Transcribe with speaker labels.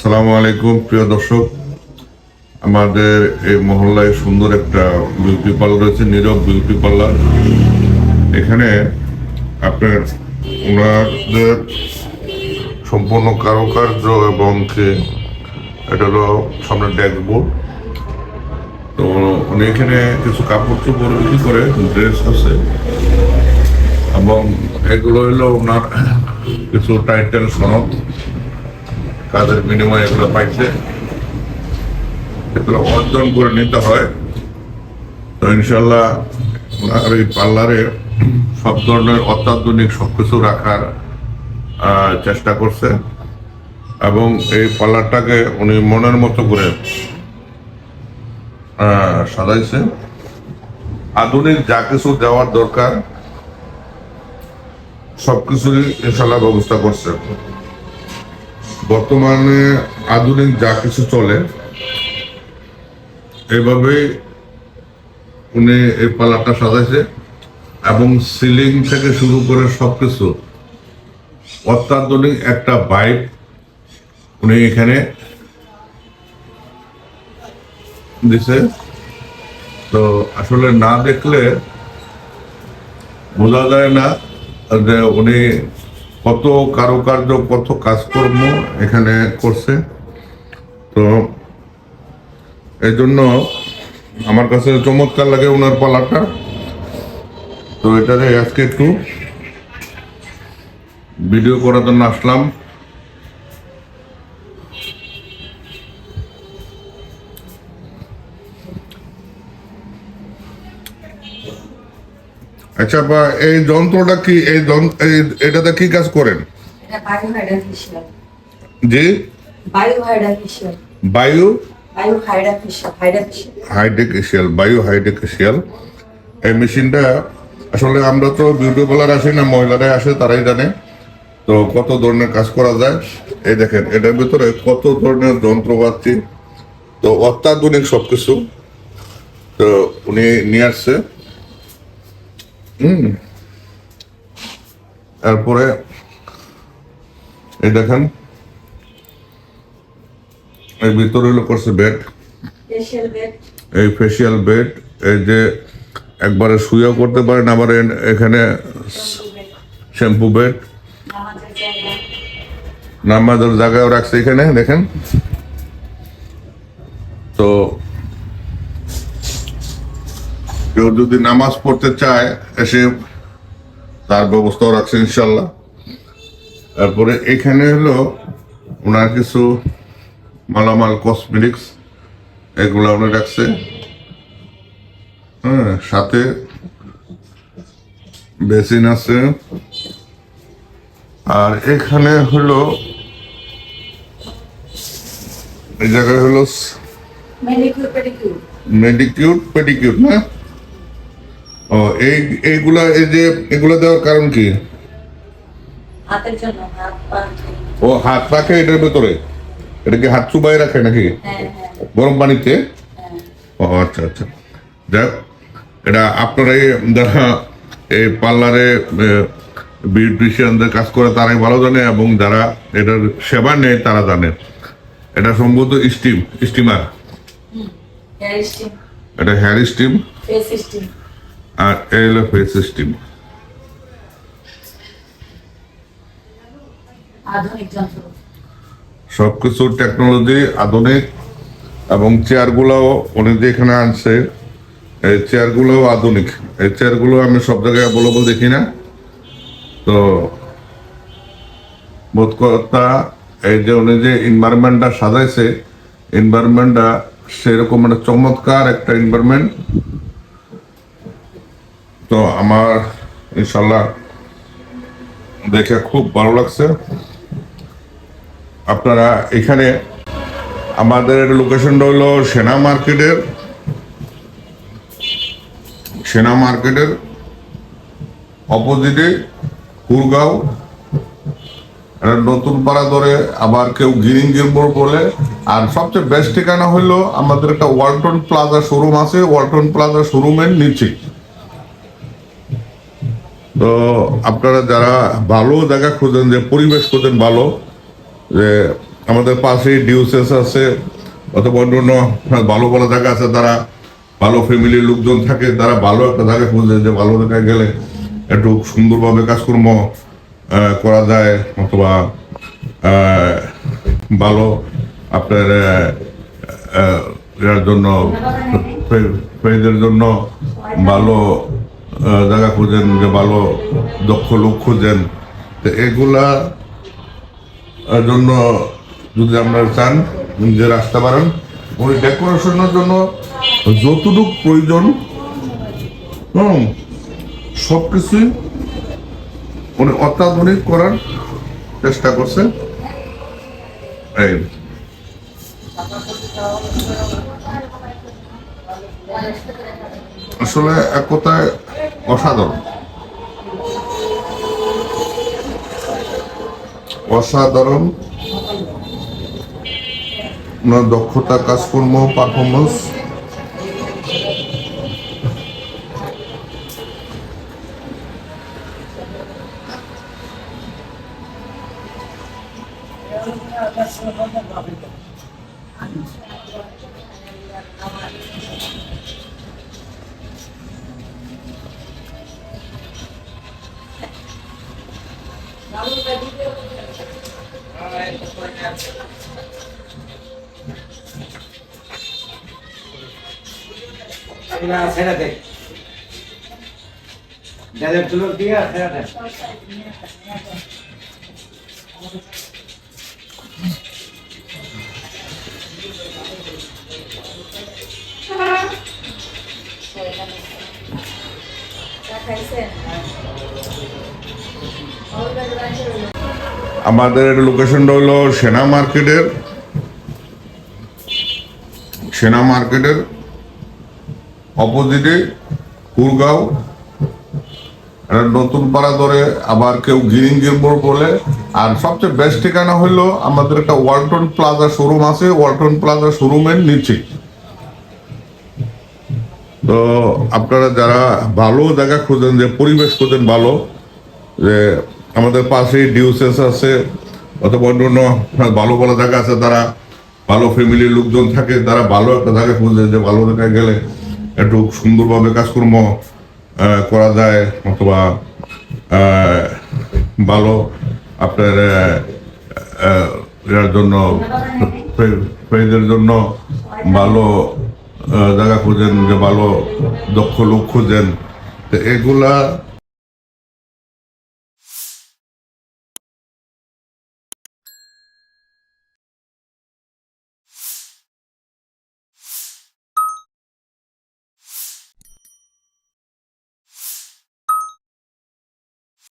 Speaker 1: আসসালামু আলাইকুম প্রিয় দর্শক, আমাদের এই মহল্লায় সুন্দর একটা বিউটি পার্লার রয়েছে, নীরব বিউটি পার্লার। এখানে আপনার ওনাদের সম্পূর্ণ কারুকার্য এবং এটা হলো সামনে ড্যাশবোর্ড। তো উনি এখানে কিছু কাপড় চোপড় বিক্রি করে, ড্রেস আছে এবং এগুলো হলো ওনার কিছু টাইটেল সনদ, কাজের বিনিময়ে এগুলো পাইছে, এগুলো অর্জন করে নিতে হয়। তো ইনশাল্লাহ ওনার এই পার্লারে সব ধরনের অত্যাধুনিক সবকিছু রাখার চেষ্টা করছে এবং এই পার্লারটাকে উনি মনের মতো করে সাজাইছে। আধুনিক যা কিছু দেওয়ার দরকার সবকিছুরই ইনশাল্লাহ ব্যবস্থা করছে। বর্তমানে আধুনিক যা কিছু চলে এইভাবেই উনি এই পার্লারটা সাজাইছে এবং সিলিং থেকে শুরু করে সবকিছু অত্যাধুনিক একটা ভাইব উনি এখানে দিছে। তো আসলে না দেখলে বোঝা যায় না যে উনি কত কারুকার্য, কত কাজকর্ম এখানে করছে। তো এই জন্য আমার কাছে চমৎকার লাগে ওনার পার্লারটা। তো এটাতে আজকে একটু ভিডিও করার জন্য আসলাম। আচ্ছা বা এই যন্ত্রটা কি, এটাতে কি কাজ করেন? জি, বায়ু হাইড্রোক্সিয়াল এই মেশিনটা আসলে আমরা তো বিউটি পার্লার আসি না, মহিলারাই আসে, তারাই জানে। তো কত ধরনের কাজ করা যায়, এই দেখেন এটার ভিতরে কত ধরনের যন্ত্রপাতি, তো অত্যাধুনিক সবকিছু তো উনি নিয়ে আসছে। তারপরে এই দেখেন এর ভিতরে হলো করছে বেড, এই ফেসিয়াল বেড, এই যে একবারে শুয়েও করতে পারেন, আবার এখানে শ্যাম্পু বেড, নামাজের জায়গাও রাখছে এখানে দেখেন। তো কেউ যদি নামাজ পড়তে চায় এসে তার ব্যবস্থাও রাখছে ইনশাল্লাহ। তারপরে এখানে হলো ওনার কিছু মালামাল, কসমেটিক্স, এগুলো উনি রাখছে। হ্যাঁ, সাথে বেসিন আছে। আর এখানে হলো এই জায়গায় হলো মেডিকিউর পেডিকিউর। হ্যাঁ, ও এইগুলা, এই যে এগুলা দেওয়ার কারণ কি? ও হাত রাখে এটার ভেতরে, এটা কি হাত চুবাই রাখে নাকি গরম পানিতে? ও আচ্ছা আচ্ছা, যাক এটা আপনারাই যারা এই পার্লারে বিউটিশিয়ানদের কাজ করে তারাই ভালো জানে, এবং যারা এটার সেবা নেয় তারা জানে। এটা সম্ভবত স্টিমার, এটা হেয়ার স্টিম, আর এই হলো ফেস স্টিম। সবকিছু টেকনোলজি আধুনিক, এবং চেয়ারগুলোও উনি যে এখানে আনছে এই চেয়ারগুলোও আধুনিক। এই চেয়ারগুলো আমি সব জায়গায় অ্যাভেলেবল দেখি না। তো বোধ কথা এই যে উনি যে এনভায়রনমেন্টটা সাজাইছে, এনভায়রনমেন্টটা সেরকম একটা চমৎকার একটা এনভায়রনমেন্ট। তো আমার ইনশাল্লাহ দেখে খুব ভালো লাগছে। আপনারা এখানে আমাদের লোকেশনটা হলো সেনা মার্কেটের অপোজিটে কুরগাঁও, নতুন পাড়া ধরে, আবার কেউ গিরিঙ্গির মোড় বলে। আর সবচেয়ে বেস্ট ঠিকানা হলো আমাদের একটা ওয়ালটন প্লাজা শোরুম আছে, ওয়ালটন প্লাজা শোরুমের নিচে। তো আপনারা যারা ভালো জায়গা খোঁজেন, যে পরিবেশ খোঁজেন ভালো, যে আমাদের পাশেই ডিউসেস আছে অথবা অন্য ভালো ভালো জায়গা আছে, তারা ভালো ফ্যামিলির লোকজন থাকে, তারা ভালো একটা জায়গা খুঁজে যে ভালো জায়গায় গেলে একটু সুন্দরভাবে কাজকর্ম করা যায়, অথবা ভালো আপনার এর জন্য পেজের জন্য ভালো জায়গা খুঁজেন, যে ভালো দক্ষ লোক খুঁজেন। তো এগুলা জন্য যদি আপনারা চান যে রাস্তা বাড়ান, ওই ডেকোরেশনের জন্য যতটুকু প্রয়োজন সব কিছুই উনি অত্যাধুনিক করার চেষ্টা করছে। এই আসলে এক কথায় অসাধারণ অসাধারণ ওনার দক্ষতা, কাজকর্ম, পারফরমেন্স।
Speaker 2: ছেড়ে দে, যাদের তুলো দিয়ে ছেড়ে দে।
Speaker 1: আমাদের লোকেশনটা হলো সেনা মার্কেটের অপোজিটে কুরগাঁও, নতুন পাড়া ধরে, আবার কেউ গিরিঙ্গির মোড় বলে। আর সবচেয়ে বেস্ট ঠিকানা হলো আমাদের একটা ওয়ালটন প্লাজা শোরুম আছে, ওয়ালটন প্লাজা শোরুমের নিচে। তো আপনারা যারা ভালো জায়গা খুঁজেন, যে পরিবেশ খুঁজেন ভালো, যে আমাদের পাশেই ডিউসেস আছে অথবা অন্য ভালো ভালো জায়গা আছে, তারা ভালো ফ্যামিলির লোকজন থাকে, তারা ভালো একটা জায়গা খুঁজে যে ভালো জায়গায় গেলে একটু সুন্দরভাবে কাজকর্ম করা যায়, অথবা ভালো আপনার এর জন্য পেজের জন্য ভালো জায়গা খুঁজেন, যে ভালো দক্ষ লোক খুঁজেন। তো এগুলা